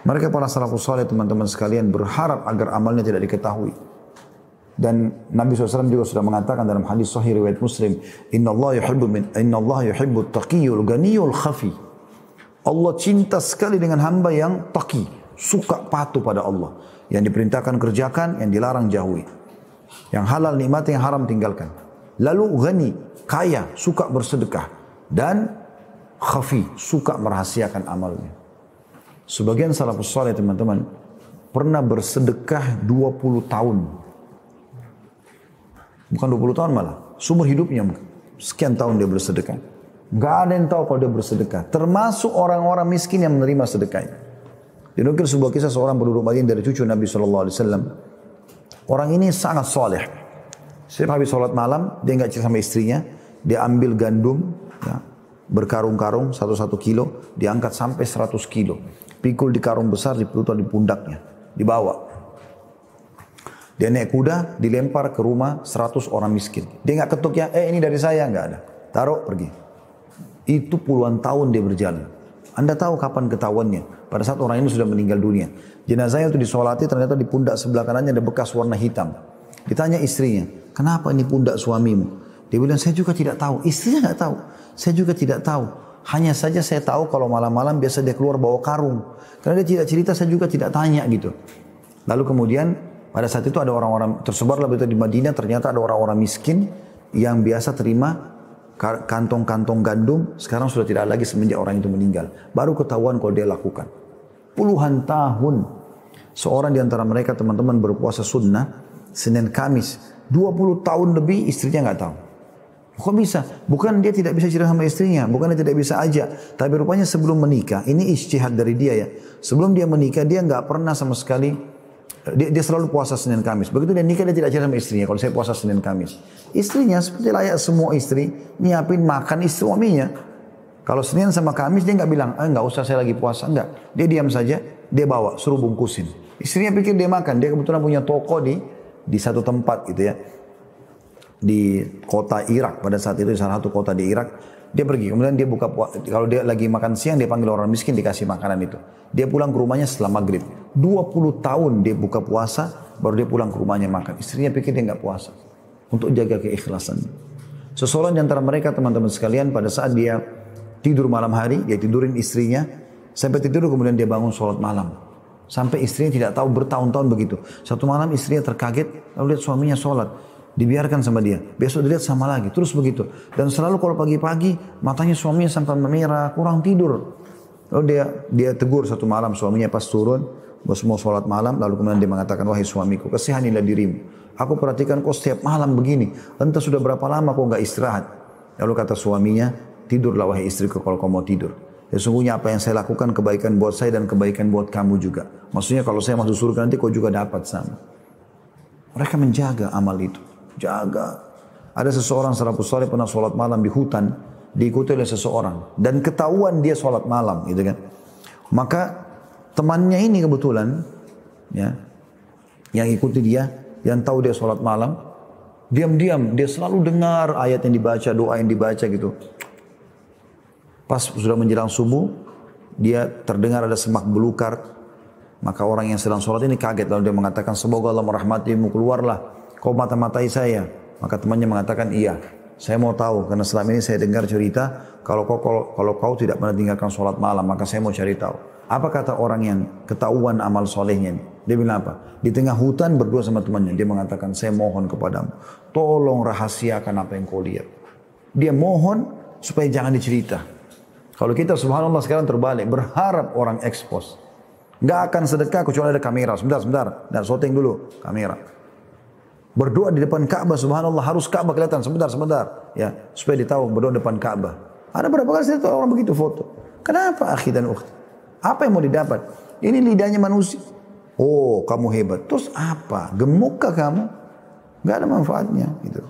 Mereka para salafus saleh teman-teman sekalian berharap agar amalnya tidak diketahui. Dan Nabi SAW juga sudah mengatakan dalam hadis sahih riwayat Muslim, Inna Allah yuhibbu taqiyul ganiyul khafi. Allah cinta sekali dengan hamba yang taqi, suka patuh pada Allah. Yang diperintahkan kerjakan, yang dilarang jauhi. Yang halal nikmati, yang haram tinggalkan. Lalu ghani, kaya, suka bersedekah. Dan khafi, suka merahasiakan amalnya. Sebagian salafus saleh teman-teman pernah bersedekah 20 tahun. Bukan 20 tahun malah, seumur hidupnya sekian tahun dia bersedekah. Gak ada yang tahu kalau dia bersedekah. Termasuk orang-orang miskin yang menerima sedekahnya. Dinukil sebuah kisah seorang penduduk Madinah dari cucu Nabi SAW. Orang ini sangat soleh. Setiap habis sholat malam, dia nggak cerita sama istrinya. Dia ambil gandum, ya, berkarung-karung, 1 kilo, diangkat sampai 100 kilo. Pikul di karung besar, dipelutut di pundaknya. Dibawa. Dia naik kuda, dilempar ke rumah 100 orang miskin. Dia nggak ketuk ya, ini dari saya, nggak ada. Taruh, pergi. Itu puluhan tahun dia berjalan. Anda tahu kapan ketahuannya? Pada saat orang ini sudah meninggal dunia. Jenazahnya itu disolati, ternyata di pundak sebelah kanannya ada bekas warna hitam. Ditanya istrinya, kenapa ini pundak suamimu? Dia bilang, saya juga tidak tahu. Istrinya nggak tahu. Saya juga tidak tahu. Hanya saja saya tahu kalau malam-malam biasa dia keluar bawa karung. Karena dia tidak cerita, saya juga tidak tanya gitu. Lalu kemudian pada saat itu ada orang-orang tersebarlah berita di Madinah, ternyata ada orang-orang miskin yang biasa terima kantong-kantong gandum, sekarang sudah tidak lagi semenjak orang itu meninggal. Baru ketahuan kalau dia lakukan. Puluhan tahun seorang di antara mereka teman-teman berpuasa sunnah Senin Kamis 20 tahun lebih istrinya nggak tahu. Kok bisa? Bukan dia tidak bisa cerita sama istrinya, bukan dia tidak bisa ajak, tapi rupanya sebelum menikah, ini ijtihad dari dia ya. Sebelum dia menikah dia nggak pernah sama sekali. Dia selalu puasa Senin Kamis. Begitu dia nikah dia tidak cerita sama istrinya kalau saya puasa Senin Kamis. Istrinya seperti layak semua istri nyiapin makan istri suaminya. Kalau Senin sama Kamis dia nggak bilang, nggak usah saya lagi puasa, enggak. Dia diam saja, dia bawa, suruh bungkusin. Istrinya pikir dia makan. Dia kebetulan punya toko di satu tempat gitu ya, di kota Irak pada saat itu, di salah satu kota di Irak. Dia pergi, kemudian dia buka, kalau dia lagi makan siang, dia panggil orang miskin, dikasih makanan itu. Dia pulang ke rumahnya setelah maghrib. 20 tahun dia buka puasa, baru dia pulang ke rumahnya makan. Istrinya pikir dia nggak puasa. Untuk jaga keikhlasannya. Seseorang di antara mereka, teman-teman sekalian, pada saat dia tidur malam hari, dia tidurin istrinya, sampai tidur kemudian dia bangun sholat malam. Sampai istrinya tidak tahu bertahun-tahun begitu. Satu malam istrinya terkaget, lalu lihat suaminya sholat. Dibiarkan sama dia. Besok dilihat sama lagi. Terus begitu. Dan selalu kalau pagi-pagi matanya suaminya sampai memerah, kurang tidur. Lalu dia tegur satu malam suaminya pas turun, mau sholat malam, lalu kemudian dia mengatakan, wahai suamiku, kasihanilah dirimu. Aku perhatikan kau setiap malam begini. Entah sudah berapa lama kau nggak istirahat. Lalu kata suaminya, tidurlah wahai istriku kalau kau mau tidur. Sesungguhnya apa yang saya lakukan kebaikan buat saya dan kebaikan buat kamu juga. Maksudnya kalau saya masuk surga nanti kau juga dapat sama. Mereka menjaga amal itu. Jaga. Ada seseorang salafus saleh pernah sholat malam di hutan, diikuti oleh seseorang dan ketahuan dia sholat malam, gitu kan. Maka temannya ini kebetulan, ya, yang ikuti dia, yang tahu dia sholat malam, diam-diam dia selalu dengar ayat yang dibaca, doa yang dibaca gitu. Pas sudah menjelang subuh, dia terdengar ada semak belukar. Maka orang yang sedang sholat ini kaget, lalu dia mengatakan, semoga Allah merahmatimu, keluarlah. Kau mata-matai saya. Maka temannya mengatakan, iya. Saya mau tahu, karena selama ini saya dengar cerita, kalau kau tidak pernah tinggalkan sholat malam, maka saya mau cari tahu. Apa kata orang yang ketahuan amal solehnya ini? Dia bilang apa? Di tengah hutan berdua sama temannya, dia mengatakan, saya mohon kepadamu, tolong rahasiakan apa yang kau lihat. Dia mohon supaya jangan dicerita. Kalau kita subhanallah sekarang terbalik, berharap orang ekspos. Nggak akan sedekah kecuali ada kamera. Sebentar. Dan syuting dulu, kamera. Berdoa di depan Ka'bah, subhanallah, harus Ka'bah kelihatan, sebentar, ya, supaya ditahu berdoa depan Ka'bah. Ada berapa kali saya tahu orang begitu foto. Kenapa akhi dan ukhti? Apa yang mau didapat? Ini lidahnya manusia. Oh, kamu hebat. Terus apa? Gemuk kah kamu? Gak ada manfaatnya gitu.